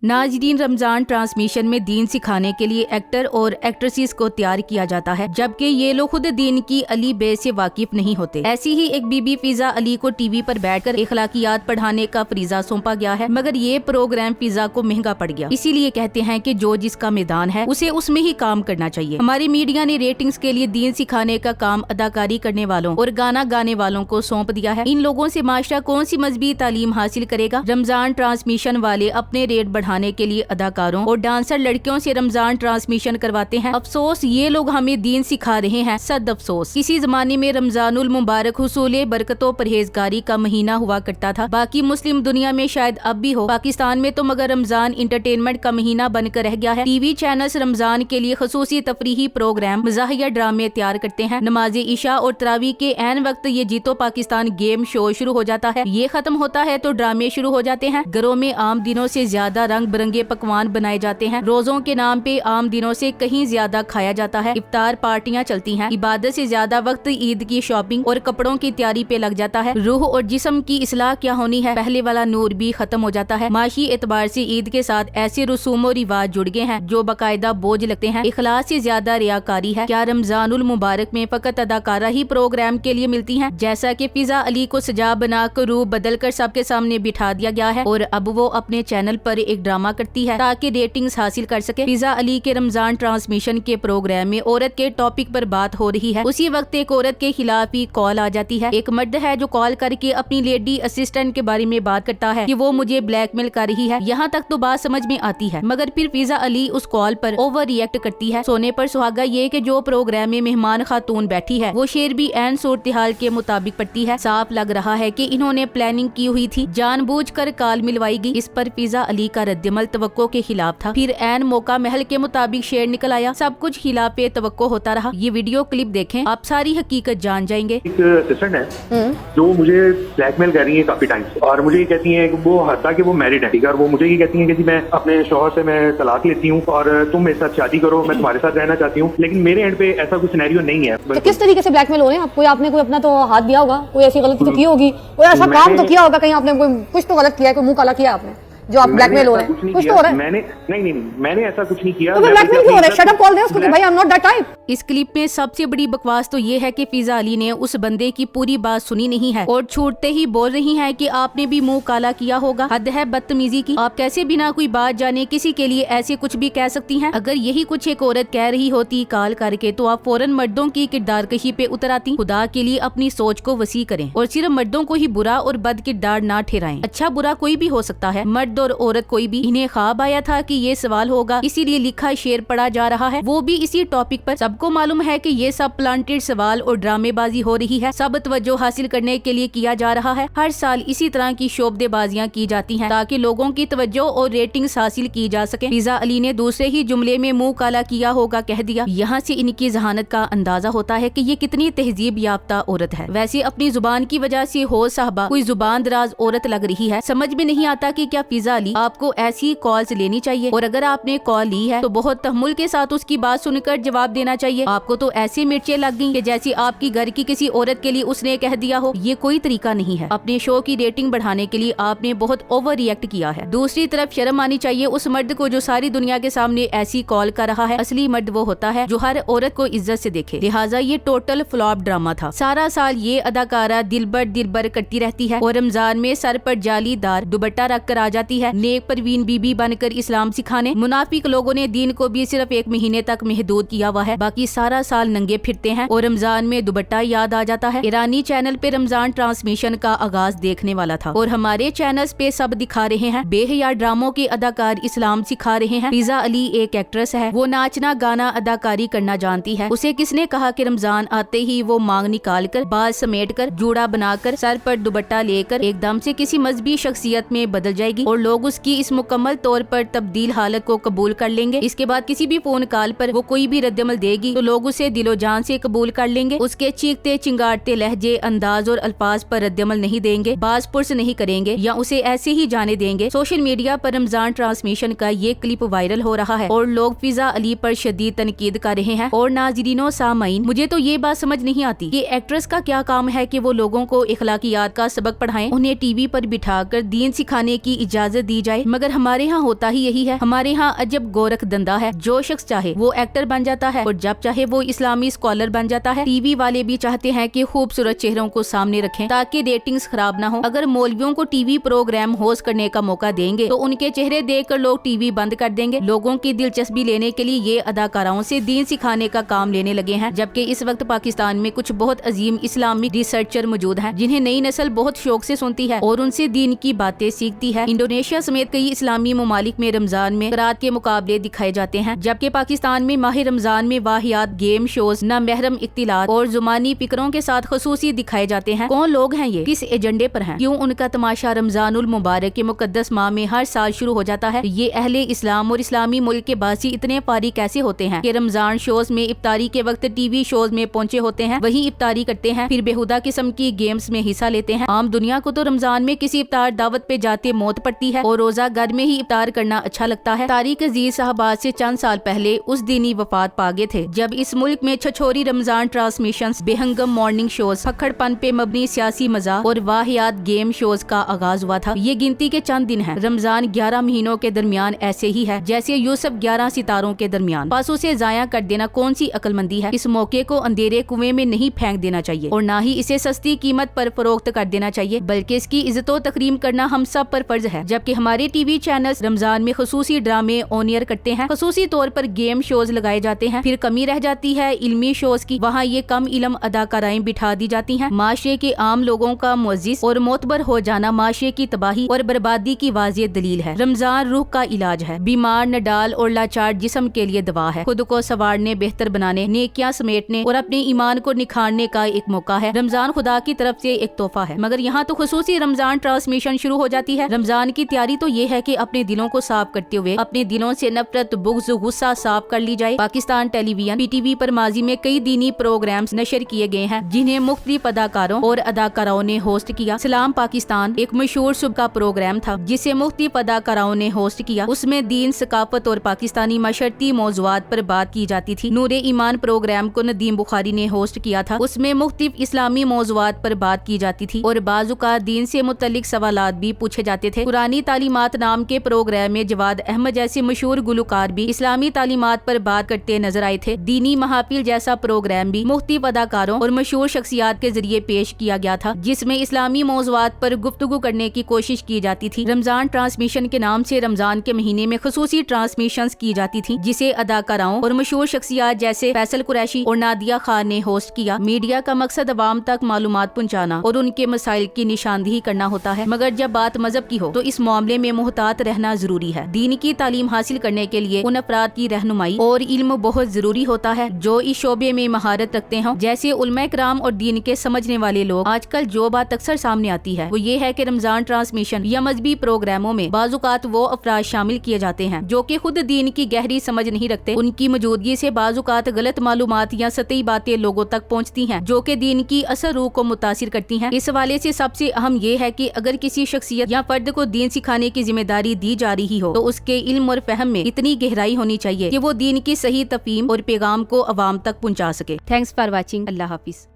नाजरीन, रमजान ट्रांसमिशन में दीन सिखाने के लिए एक्टर और एक्ट्रेसेस को तैयार किया जाता है, जबकि ये लोग खुद दीन की अली बेस से वाकिफ नहीं होते। ऐसी ही एक बीबी फिजा अली को टीवी पर बैठकर इखलाकियात पढ़ाने का फरीजा सौंपा गया है, मगर ये प्रोग्राम फिजा को महंगा पड़ गया। इसीलिए कहते हैं कि जो जिसका मैदान है उसे उसमें ही काम करना चाहिए। हमारी मीडिया ने रेटिंग्स के लिए दीन सिखाने का काम अदाकारी करने वालों और गाना गाने वालों को सौंप दिया है। इन लोगों से माशरा कौन सी मजहबी तालीम हासिल करेगा। रमजान ट्रांसमिशन वाले अपने रेट बढ़ाने के लिए अदाकारों और डांसर लड़कियों से रमजान ट्रांसमिशन करवाते हैं। अफसोस ये लोग हमें दीन सिखा रहे हैं। सद अफसोस। किसी जमाने में रमजानुल मुबारक हुसूले बरकतों परहेजगारी का महीना हुआ करता था। बाकी मुस्लिम दुनिया में शायद अब भी हो, पाकिस्तान में तो मगर रमजान इंटरटेनमेंट का महीना बनकर रह गया है। टीवी चैनल्स रमजान के लिए खसूसी तफरीही प्रोग्राम, मज़ाहिया ड्रामे तैयार करते हैं। नमाज़े इशा और तरावी के ऐन वक्त ये जीतो पाकिस्तान गेम शो शुरू हो जाता है। ये खत्म होता है तो ड्रामे शुरू हो जाते हैं। घरों में आम दिनों से ज्यादा रंग बिरंगे पकवान बनाए जाते हैं। रोजों के नाम पे आम दिनों से कहीं ज्यादा खाया जाता है। इफ्तार पार्टियां चलती हैं। इबादत से ज्यादा वक्त ईद की शॉपिंग और कपड़ों की तैयारी पे लग जाता है। रूह और जिस्म की इस्लाह क्या होनी है, पहले वाला नूर भी खत्म हो जाता है। माशी एतबार से ईद के साथ ऐसे रसूम और रिवाज जुड़ गए हैं जो बाकायदा बोझ लगते हैं। इखलास से ज्यादा रियाकारी है। क्या रमजानुल मुबारक में फकत अदाकारा ही प्रोग्राम के लिए मिलती हैं? जैसा कि फिजा अली को सजा बनाकर रूह बदल कर सबके सामने बिठा दिया गया है और अब वो अपने चैनल पर एक ड्रामा करती है ताकि रेटिंग्स हासिल कर सके। फिजा अली के रमजान ट्रांसमिशन के प्रोग्राम में औरत के टॉपिक पर बात हो रही है। उसी वक्त एक औरत के खिलाफ ही कॉल आ जाती है। एक मर्द है जो कॉल करके अपनी लेडी असिस्टेंट के बारे में बात करता है कि वो मुझे ब्लैकमेल कर रही है। यहाँ तक तो बात समझ में आती है, मगर फिर फिजा अली उस कॉल पर ओवर रिएक्ट करती है। सोने पर सुहागा ये कि जो प्रोग्राम में मेहमान खातून बैठी है वो शेर भी ऐन सूरत-ए-हाल के मुताबिक पड़ती है। साफ लग रहा है कि इन्होंने प्लानिंग की हुई थी, जानबूझकर कॉल मिलवाई गई। इस पर फिजा अली का रद्दमल तवक्को के खिलाफ था। फिर ऐन मौका महल के मुताबिक शेर निकल आया। सब कुछ खिलाफे तवक्को होता रहा। ये वीडियो क्लिप देखें, आप सारी हकीकत जान जाएंगे। एक असिस्टेंट है जो मुझे ब्लैकमेल कर रही है काफी टाइम से, और मुझे ये कहती है कि वो हत्या कि वो मैरिड है, ठीक है, और वो मुझे ये कहती है कि जी मैं अपने शौहर से मैं तलाक लेती हूँ और तुम मेरे साथ शादी करो, मैं तुम्हारे साथ रहना चाहती हूँ। लेकिन मेरे एंड पे ऐसा कोई सिनेरियो नहीं है। तो किस तरीके से ब्लैकमेल हो रहे हैं आपको? आपने कोई अपना तो हाथ दिया होगा, कोई ऐसी गलती तो की होगी, कोई ऐसा काम तो किया होगा, कहीं आपने कोई कुछ तो गलत किया है, कोई मुंह काला किया आपने जो आप ब्लैकमेल हो रहे हैं? कुछ तो हो रहा है। मैंने ऐसा कुछ नहीं किया। तो ब्लैकमेल क्यों हो रहा है? शट अप कॉल दे उसको कि भाई I am not that type. इस क्लिप में सबसे बड़ी बकवास तो ये है कि फिजा अली ने उस बंदे की पूरी बात सुनी नहीं है और छूटते ही बोल रही हैं कि आपने भी मुंह काला किया होगा। हद है बदतमीजी की। आप कैसे बिना कोई बात जाने किसी के लिए ऐसे कुछ भी कह सकती हैं? अगर यही कुछ एक औरत कह रही होती कॉल करके तो आप फौरन मर्दों की किरदार कशी पे उतर आती। खुदा के लिए अपनी सोच को वसी करें और सिर्फ मर्दों को ही बुरा और बद किरदार ना ठहराएं। अच्छा बुरा कोई भी हो सकता है, मर्द और औरत कोई भी। इन्हें ख्वाब आया था कि ये सवाल होगा, इसीलिए लिखा शेर पढ़ा जा रहा है, वो भी इसी टॉपिक पर। सबको मालूम है कि ये सब प्लांटेड सवाल और ड्रामेबाजी हो रही है। सब तवज्जो हासिल करने के लिए किया जा रहा है। हर साल इसी तरह की शोबदेबाजियां की जाती हैं ताकि लोगों की तवज्जो और रेटिंग्स हासिल की जा सके। फिजा अली ने दूसरे ही जुमले में मुंह काला किया होगा कह दिया। यहाँ से इनकी जहानत का अंदाजा होता है कि ये कितनी तहजीब याफ्ता औरत है। वैसे अपनी जुबान की वजह से हो साहबा कोई जुबान दराज औरत लग रही है। समझ में नहीं आता कि क्या फिजा अली आपको ऐसी कॉल्स लेनी चाहिए, और अगर आपने कॉल ली है तो बहुत तहम्मुल के साथ उसकी बात सुनकर जवाब देना चाहिए। आपको तो ऐसी मिर्चें लग गई कि जैसी आपकी घर की किसी औरत के लिए उसने कह दिया हो। ये कोई तरीका नहीं है। अपने शो की रेटिंग बढ़ाने के लिए आपने बहुत ओवर रिएक्ट किया है। दूसरी तरफ शर्म आनी चाहिए उस मर्द को जो सारी दुनिया के सामने ऐसी कॉल कर रहा है। असली मर्द वो होता है जो हर औरत को इज्जत से देखे। लिहाजा ये टोटल फ्लॉप ड्रामा था। सारा साल ये अदाकारा दिलबर करती रहती है और रमजान में सर पर जालीदार दुपट्टा रख कर आ जाती है नेक परवीन बीबी बनकर इस्लाम सिखाने। मुनाफिक लोगों ने दीन को भी सिर्फ एक महीने तक महदूद किया हुआ है, बाकी सारा साल नंगे फिरते हैं और रमजान में दुपट्टा याद आ जाता है। ईरानी चैनल पे रमजान ट्रांसमिशन का आगाज देखने वाला था और हमारे चैनल्स पे सब दिखा रहे हैं। बेहया ड्रामों के अदाकार इस्लाम सिखा रहे हैं। फिजा अली एक एक्ट्रेस है, वो नाचना गाना अदाकारी करना जानती है। उसे किसने कहा कि रमजान आते ही वो मांग निकाल कर बाल समेट कर जूड़ा बनाकर सर पर दुपट्टा लेकर एकदम से किसी मजहबी शख्सियत में बदल जाएगी और लोग उसकी इस मुकम्मल तौर पर तब्दील हालत को कबूल कर लेंगे। इसके बाद किसी भी फोन कॉल पर वो कोई भी रद्दमल देगी तो लोग उसे दिलो जान से कबूल कर लेंगे। उसके चीखते चिंगारते लहजे अंदाज और अल्फाज पर रद्दमल नहीं देंगे, बाज पुरस नहीं करेंगे या उसे ऐसे ही जाने देंगे। सोशल मीडिया पर रमजान ट्रांसमिशन का ये क्लिप वायरल हो रहा है और लोग फिजा अली पर शदीद तनकीद कर रहे हैं। और नाज़रीनों सामाईन, मुझे तो ये बात समझ नहीं आती कि एक्ट्रेस का क्या काम है कि वो लोगों को इखलाकियात का सबक पढ़ाएं, उन्हें टीवी पर बिठाकर दीन सिखाने की इजाजत इजाजत दी जाए, मगर हमारे यहाँ होता ही यही है। हमारे यहाँ अजब गोरख धंधा है, जो शख्स चाहे वो एक्टर बन जाता है और जब चाहे वो इस्लामी स्कॉलर बन जाता है। टीवी वाले भी चाहते हैं कि खूबसूरत चेहरों को सामने रखें ताकि रेटिंग्स खराब ना हो। अगर मौलवियों को टीवी प्रोग्राम होस्ट करने का मौका देंगे तो उनके चेहरे देखकर लोग टीवी बंद कर देंगे। लोगों की दिलचस्पी लेने के लिए ये अदाकाराओं से दीन सिखाने का काम लेने लगे हैं, जबकि इस वक्त पाकिस्तान में कुछ बहुत अजीम इस्लामिक रिसर्चर मौजूद हैं जिन्हें नई नस्ल बहुत शौक से सुनती है और उनसे दीन की बातें सीखती है। इंडोनेशिया समेत कई इस्लामी ममालिक में रमजान में क़रात के मुकाबले दिखाए जाते हैं, जबकि पाकिस्तान में माह रमजान में वाहियात गेम शोज, नामहरम इख्तिलात और जुबानी फिक्रों के साथ खसूसी दिखाए जाते हैं। कौन लोग हैं ये, किस एजेंडे पर हैं, क्यों उनका तमाशा रमजानुल मुबारक के मुकद्दस माह में हर साल शुरू हो जाता है। ये अहले इस्लाम और इस्लामी मुल्क के बासी इतने पारी कैसे होते हैं कि रमजान शोज में इफ्तारी के वक्त टीवी शोज में पहुंचे होते हैं, वही इफ्तारी करते हैं, फिर बेहुदा किस्म की गेम्स में हिस्सा लेते हैं। आम दुनिया को तो रमजान में किसी इफ्तार दावत पे जाते मौत पड़ती है और रोजा घर में ही इफ्तार करना अच्छा लगता है। तारिक अजीज साहब आज से चंद साल पहले उस दिन ही वफात पा गए थे जब इस मुल्क में छछोरी रमजान ट्रांसमिशंस, बेहंगम मॉर्निंग शोज, फखड़पन पे मबनी सियासी मजाक और वाहियात गेम शोज का आगाज हुआ था। ये गिनती के चंद दिन हैं। रमजान 11 महीनों के दरमियान ऐसे ही है जैसे यूसुफ 11 सितारों के दरमियान। पासों से जाया कर देना कौन सी अक्लमंदी है। इस मौके को अंधेरे कुएं में नहीं फेंक देना चाहिए और ना ही इसे सस्ती कीमत पर फरोख्त कर देना चाहिए, बल्कि इसकी इज्जत व तकरीम करना हम सब पर फर्ज है। जबकि हमारे टीवी चैनल्स रमजान में खसूसी ड्रामे ऑन एयर करते हैं, खसूसी तौर पर गेम शोज लगाए जाते हैं। फिर कमी रह जाती है इल्मी शोज की, वहाँ ये कम इल्म अदाकाराएं बिठा दी जाती हैं। माशरे के आम लोगों का मुअज्जिज और मोतबर हो जाना माशरे की तबाही और बर्बादी की वाज़ेह दलील है। रमजान रूह का इलाज है, बीमार, नडाल और लाचार जिस्म के लिए दवा है। खुद को संवारने, बेहतर बनाने, नेकियां समेटने और अपने ईमान को निखारने का एक मौका है। रमजान खुदा की तरफ से एक तोहफा है, मगर यहाँ तो खुसूसी रमजान ट्रांसमिशन शुरू हो जाती है। रमजान की तैयारी तो ये है कि अपने दिलों को साफ करते हुए अपने दिलों से नफरत, बुग़्ज़, गुस्सा साफ कर ली जाए। पाकिस्तान टेलीविजन PTV पर माजी में कई दीनी प्रोग्राम्स नशर किए गए हैं जिन्हें मुख्तलिफ अदाकारों और अदाकाराओं ने होस्ट किया। सलाम पाकिस्तान एक मशहूर सुबह का प्रोग्राम था जिसे मुख्तलिफ अदाकाराओं ने होस्ट किया। उसमें दीन, सकाफत और पाकिस्तानी मशरती मौज़ूआत पर बात की जाती थी। नूरे ईमान प्रोग्राम को नदीम बुखारी ने होस्ट किया था। उसमें मुख्तलिफ इस्लामी मौज़ूआत पर बात की जाती थी और बाज़-औक़ात दीन से मुतल्लिक सवालात भी पूछे जाते थे। कुरानी तालीमात नाम के प्रोग्राम में जवाद अहमद जैसे मशहूर गुलकार भी इस्लामी तालीमात पर बात करते नजर आए थे। दीनी महाफिल जैसा प्रोग्राम भी मुख्तलिफ अदाकारों और मशहूर शख्सियात के जरिए पेश किया गया था जिसमें इस्लामी मौज़ूआत पर गुफ्तगू करने की कोशिश की जाती थी। रमजान ट्रांसमिशन के नाम से रमजान के महीने में खसूसी ट्रांसमिशंस की जाती थी जिसे अदाकाराओं और मशहूर शख्सियात जैसे फैसल कुरैशी और नादिया खान ने होस्ट किया। मीडिया का मकसद अवाम तक मालूमात पहुँचाना और उनके मसाइल की निशानदेही करना होता है, मगर जब बात मजहब की हो तो इस मामले में मुहतात रहना जरूरी है। दीन की तालीम हासिल करने के लिए उन अफराद की रहनुमाई और इल्म बहुत जरूरी होता है जो इस शोबे में महारत रखते हों, जैसे उलमाए किराम और दीन के समझने वाले लोग। आजकल जो बात अक्सर सामने आती है वो ये है कि रमजान ट्रांसमिशन या मजहबी प्रोग्रामों में बाज़-औक़ात वो अफराद शामिल किए जाते हैं जो कि खुद दीन की गहरी समझ नहीं रखते। उनकी मौजूदगी से बाज़-औक़ात गलत मालूमात या सतही बातें लोगों तक पहुँचती हैं जो कि दीन की असल रूह को मुतासिर करती हैं। इस हवाले से सबसे अहम ये है कि अगर किसी शख्सियत या फर्द को दीन सिखाने की जिम्मेदारी दी जा रही हो तो उसके इल्म और फहम में इतनी गहराई होनी चाहिए कि वो दीन की सही तफहीम और पैगाम को अवाम तक पहुँचा सके। Thanks for watching. Allah Hafiz.